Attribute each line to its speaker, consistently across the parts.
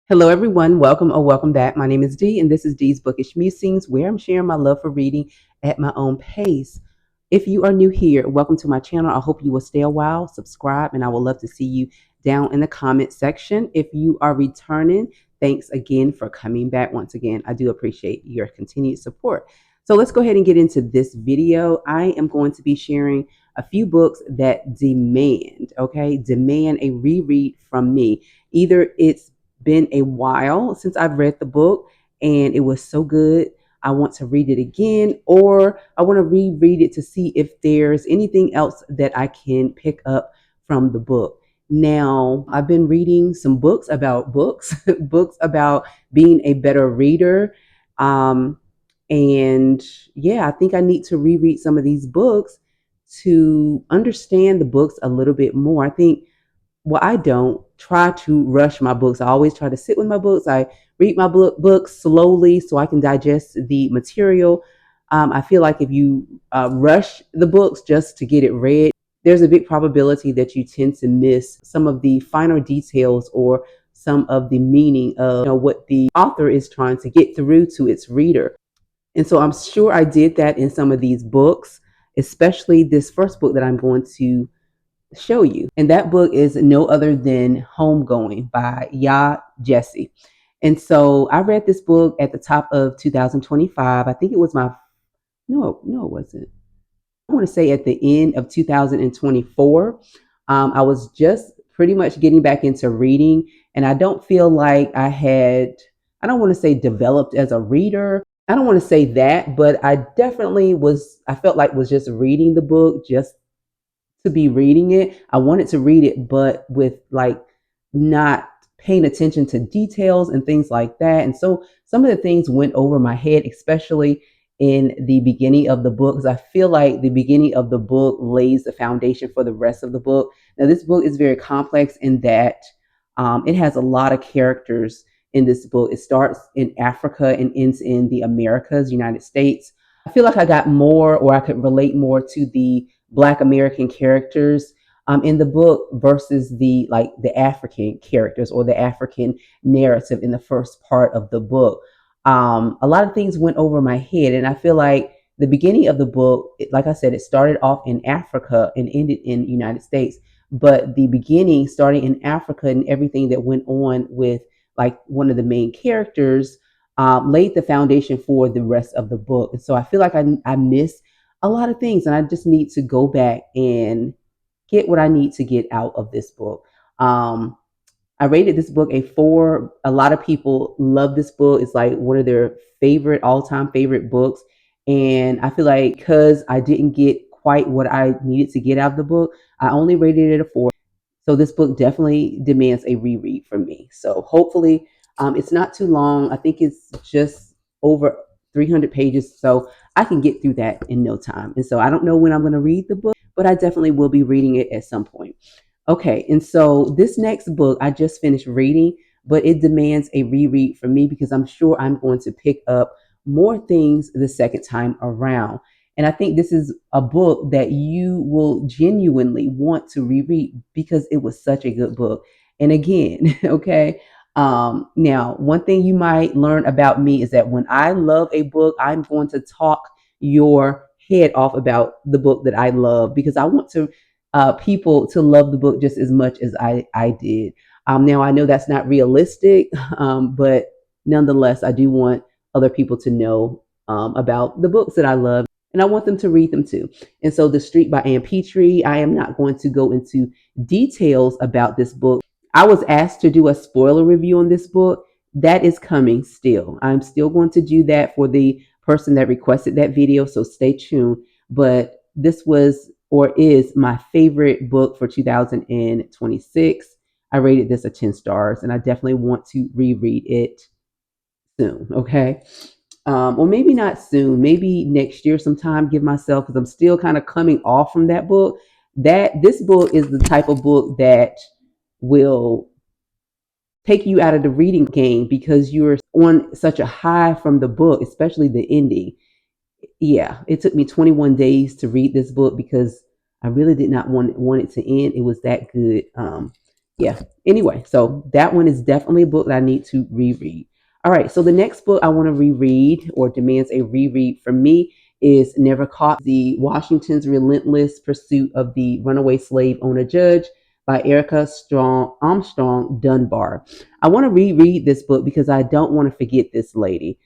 Speaker 1: Hello, everyone. Welcome or welcome back. My name is Dee, and this is Dee's Bookish Musings, where I'm sharing my love for reading at my own pace. If you are new here, welcome to my channel. I hope you will stay a while, subscribe, and I would love to see you down in the comment section. If you are returning, thanks again for coming back once again. I do appreciate your continued support. So let's go ahead and get into this video. I am going to be sharing a few books that demand a reread from me. Either it's been a while since I've read the book and it was so good I want to read it again, or I want to reread it to see if there's anything else that I can pick up from the book. Now, I've been reading some books about books, books about being a better reader. And yeah, I think I need to reread some of these books to understand the books a little bit more. I think I don't try to rush my books. I always try to sit with my books. I read my books slowly so I can digest the material. I feel like if you rush the books just to get it read, there's a big probability that you tend to miss some of the finer details or some of the meaning of what the author is trying to get through to its reader. And so I'm sure I did that in some of these books, especially this first book that I'm going to show you. And that book is no other than Homegoing by Yaa Gyasi. And so I read this book at the top of 2025. I think it was no, it wasn't. I want to say at the end of 2024. I was just pretty much getting back into reading, and I don't feel like I don't want to say developed as a reader. I don't want to say that, but I definitely I felt like was just reading the book just to be reading it. I wanted to read it, but with like not paying attention to details and things like that. And so some of the things went over my head, especially in the beginning of the book, because I feel like the beginning of the book lays the foundation for the rest of the book. Now, this book is very complex in that it has a lot of characters in this book. It starts in Africa and ends in the Americas, United States. I feel like I got more, or I could relate more to the Black American characters in the book versus the African characters or the African narrative in the first part of the book. A lot of things went over my head, and I feel like the beginning of the book, like I said, it started off in Africa and ended in the United States. But the beginning, starting in Africa, and everything that went on with like one of the main characters, laid the foundation for the rest of the book. And so I feel like I missed a lot of things, and I just need to go back and get what I need to get out of this book. I rated this book a 4. A lot of people love this book. It's like one of their all-time favorite books. And I feel like because I didn't get quite what I needed to get out of the book, I only rated it a 4. So this book definitely demands a reread from me. So hopefully it's not too long. I think it's just over 300 pages. So I can get through that in no time. And so I don't know when I'm going to read the book, but I definitely will be reading it at some point. Okay, and so this next book I just finished reading, but it demands a reread from me because I'm sure I'm going to pick up more things the second time around. And I think this is a book that you will genuinely want to reread because it was such a good book. And again, okay, now one thing you might learn about me is that when I love a book, I'm going to talk your head off about the book that I love because I want to people to love the book just as much as I did. Now, I know that's not realistic, but nonetheless, I do want other people to know about the books that I love, and I want them to read them too. And so, The Street by Ann Petrie, I am not going to go into details about this book. I was asked to do a spoiler review on this book. That is coming still. I'm still going to do that for the person that requested that video, so stay tuned. But this was or is my favorite book for 2026. I rated this a 10 stars, and I definitely want to reread it soon. Okay. Or maybe not soon, maybe next year sometime, give myself, because I'm still kind of coming off from that book. This book is the type of book that will take you out of the reading game because you're on such a high from the book, especially the ending. Yeah, it took me 21 days to read this book because I really did not want it to end. It was that good. Yeah. Anyway, so that one is definitely a book that I need to reread. All right. So the next book I want to reread or demands a reread for me is Never Caught: The Washington's Relentless Pursuit of the Runaway Slave Owner Judge by Erica Strong Armstrong Dunbar. I want to reread this book because I don't want to forget this lady.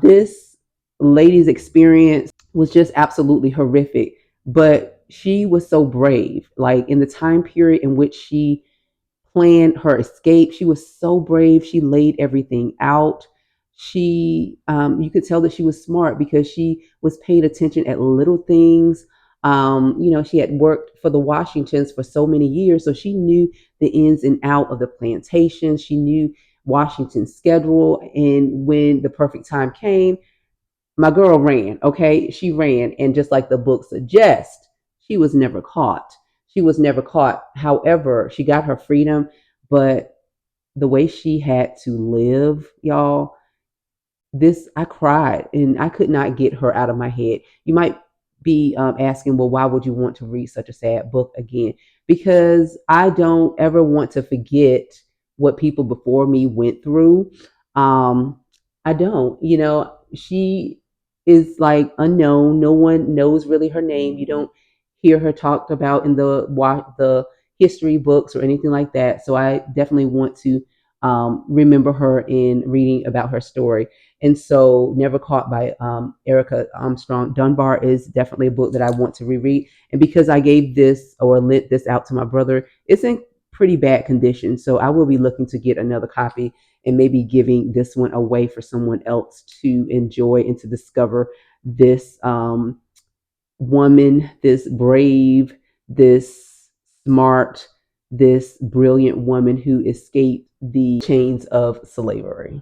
Speaker 1: This lady's experience was just absolutely horrific, but she was so brave. Like in the time period in which she planned her escape. She was so brave. She laid everything out. You could tell that she was smart because she was paying attention at little things. She had worked for the Washingtons for so many years, so she knew the ins and out of the plantation. She knew Washington's schedule, and when the perfect time came, my girl ran. Okay, she ran, and just like the book suggests, she was never caught. She was never caught. However, she got her freedom, but the way she had to live, y'all, this I cried and I could not get her out of my head. You might be asking, well, why would you want to read such a sad book again? Because I don't ever want to forget what people before me went through. um I don't, she is like unknown. No one knows really her name. You don't hear her talked about in the history books or anything like that, so I definitely want to remember her in reading about her story. And so, Never Caught by Erica Armstrong Dunbar is definitely a book that I want to reread. And because I gave this or lent this out to my brother, it's in pretty bad condition. So, I will be looking to get another copy and maybe giving this one away for someone else to enjoy and to discover this woman, this brave, this smart, this brilliant woman who escaped the chains of slavery.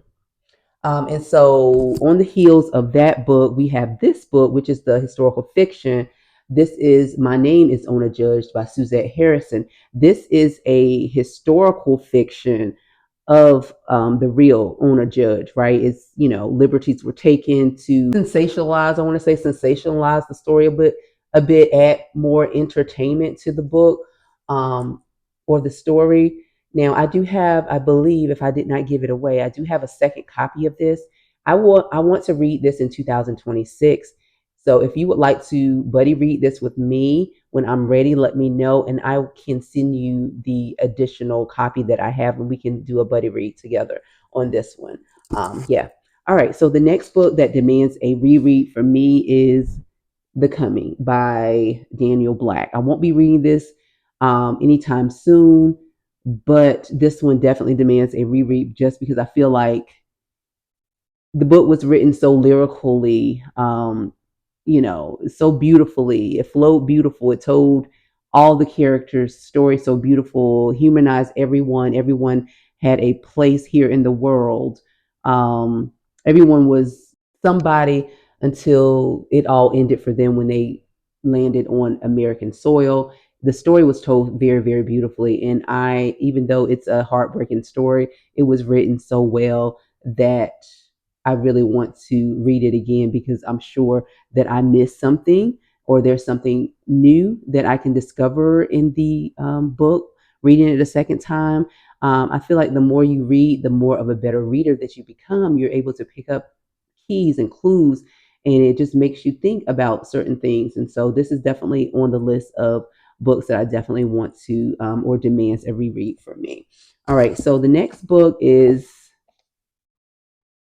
Speaker 1: And so, on the heels of that book, we have this book, which is the historical fiction. This is My Name is Ona Judge by Suzette Harrison. This is a historical fiction of the real Ona Judge, right? It's, liberties were taken to sensationalize, I want to say sensationalize the story a bit, add more entertainment to the book or the story. Now, I believe, if I did not give it away, I do have a second copy of this. I want to read this in 2026. So if you would like to buddy read this with me when I'm ready, let me know and I can send you the additional copy that I have and we can do a buddy read together on this one. Yeah. All right. So the next book that demands a reread for me is The Coming by Daniel Black. I won't be reading this anytime soon, but this one definitely demands a reread just because I feel like the book was written so lyrically, so beautifully. It flowed beautiful. It told all the characters' story so beautiful, humanized everyone. Everyone had a place here in the world. Everyone was somebody until it all ended for them when they landed on American soil. The story was told very, very beautifully. And even though it's a heartbreaking story, it was written so well that I really want to read it again because I'm sure that I missed something or there's something new that I can discover in the book, reading it a second time. I feel like the more you read, the more of a better reader that you become. You're able to pick up keys and clues, and it just makes you think about certain things. And so, this is definitely on the list of books that I definitely want to or demands a reread for me. All right, so the next book is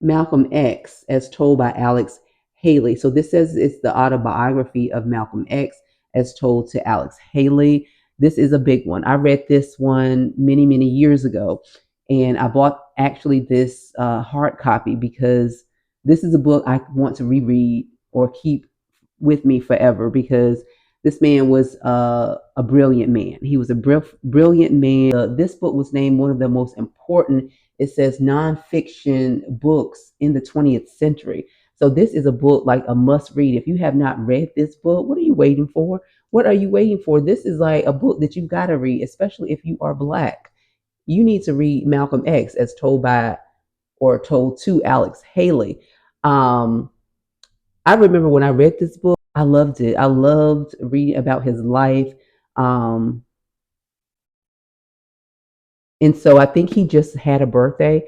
Speaker 1: Malcolm X, as told by Alex Haley. So this says it's the autobiography of Malcolm X, as told to Alex Haley. This is a big one. I read this one many, many years ago, and I bought actually this hard copy because this is a book I want to reread or keep with me forever because this man was a brilliant man. He was a brilliant man. This book was named one of the most important, it says, nonfiction books in the 20th century. So this is a book like a must read. If you have not read this book, what are you waiting for? What are you waiting for? This is like a book that you've got to read, especially if you are Black. You need to read Malcolm X as told by or told to Alex Haley. Um, I remember when I read this book, I loved it. I loved reading about his life. Um, And so I think he just had a birthday.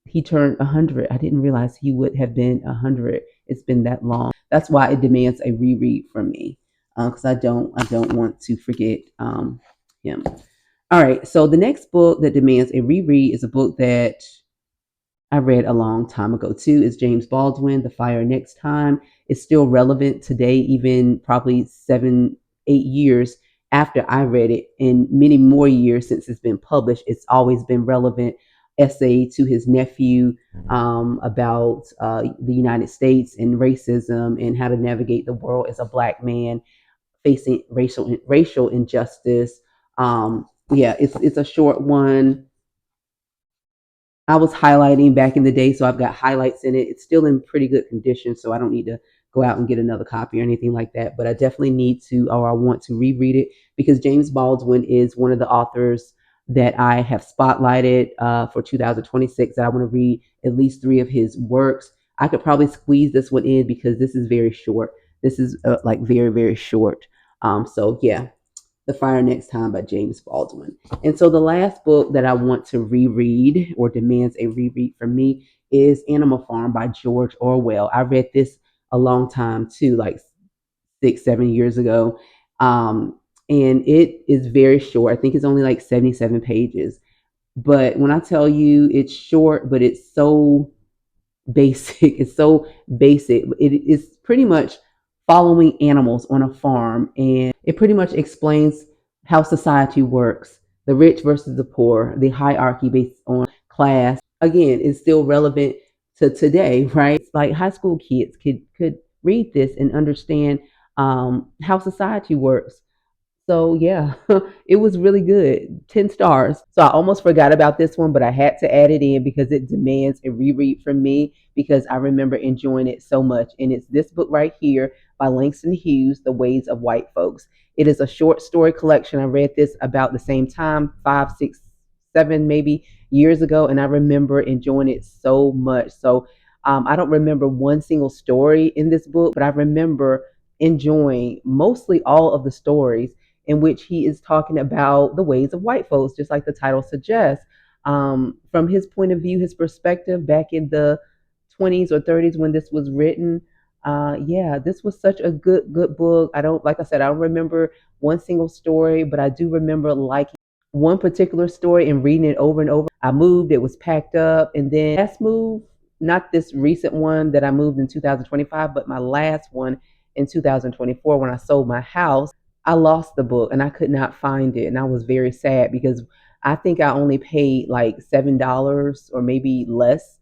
Speaker 1: He turned 100. I didn't realize he would have been 100. It's been that long. That's why it demands a reread from me, because I don't want to forget him. All right. So the next book that demands a reread is a book that I read a long time ago too. Is James Baldwin, The Fire Next Time. It's still relevant today, even probably 7, 8 years after I read it, and many more years since it's been published. It's always been relevant. Essay to his nephew about the United States and racism and how to navigate the world as a black man facing racial injustice. Yeah, it's a short one. I was highlighting back in the day, so I've got highlights in it. It's still in pretty good condition, so I don't need to go out and get another copy or anything like that. But I definitely need to, or I want to reread it because James Baldwin is one of the authors that I have spotlighted for 2026 that I want to read at least 3 of his works. I could probably squeeze this one in because this is very short. This is like very, very short. So yeah, the Fire Next Time by James Baldwin. And so the last book that I want to reread or demands a reread from me is Animal Farm by George Orwell. I read this a long time too, like 6, 7 years ago. And it is very short. I think it's only like 77 pages. But when I tell you it's short, but it's so basic. It's so basic. It is pretty much following animals on a farm, and it pretty much explains how society works, the rich versus the poor, the hierarchy based on class. Again, it's still relevant to today, right? It's like high school kids could read this and understand how society works. So yeah, it was really good. 10 stars. So I almost forgot about this one, but I had to add it in because it demands a reread from me because I remember enjoying it so much. And it's this book right here by Langston Hughes, The Ways of White Folks. It is a short story collection. I read this about the same time, 5, 6, 7 maybe years ago, and I remember enjoying it so much. So I don't remember one single story in this book, but I remember enjoying mostly all of the stories in which he is talking about the ways of white folks, just like the title suggests. From his point of view, his perspective back in the 20s or 30s when this was written. Yeah, this was such a good book. I don't, like I said, I don't remember one single story, but I do remember liking one particular story and reading it over and over. I moved, it was packed up, and then last move, not this recent one that I moved in 2025, but my last one in 2024 when I sold my house. I lost the book and I could not find it. And I was very sad because I think I only paid like $7 or maybe less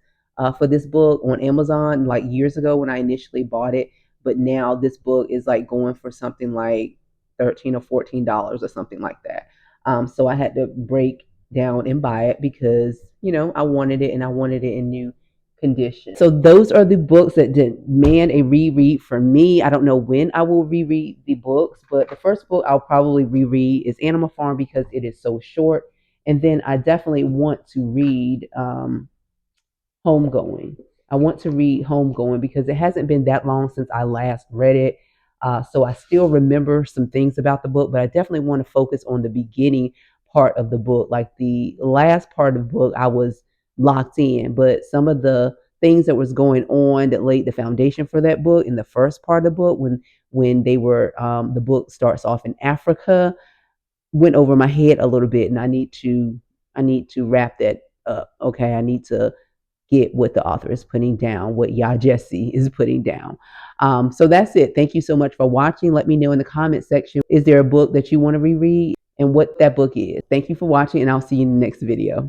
Speaker 1: for this book on Amazon like years ago when I initially bought it. But now this book is like going for something like $13 or $14 or something like that. So I had to break down and buy it because, I wanted it and I wanted it in new condition. So those are the books that demand a reread for me. I don't know when I will reread the books, but the first book I'll probably reread is Animal Farm because it is so short. And then I definitely want to read Homegoing. I want to read Homegoing because it hasn't been that long since I last read it. So I still remember some things about the book, but I definitely want to focus on the beginning part of the book. Like the last part of the book, I was locked in, but some of the things that was going on that laid the foundation for that book in the first part of the book, when they were the book starts off in Africa, went over my head a little bit, and I need to wrap that up. Okay, I need to get what the author is putting down, what Ya Jesse is putting down. So that's it. Thank you so much for watching. Let me know in the comment section, is there a book that you want to reread and what that book is? Thank you for watching, and I'll see you in the next video.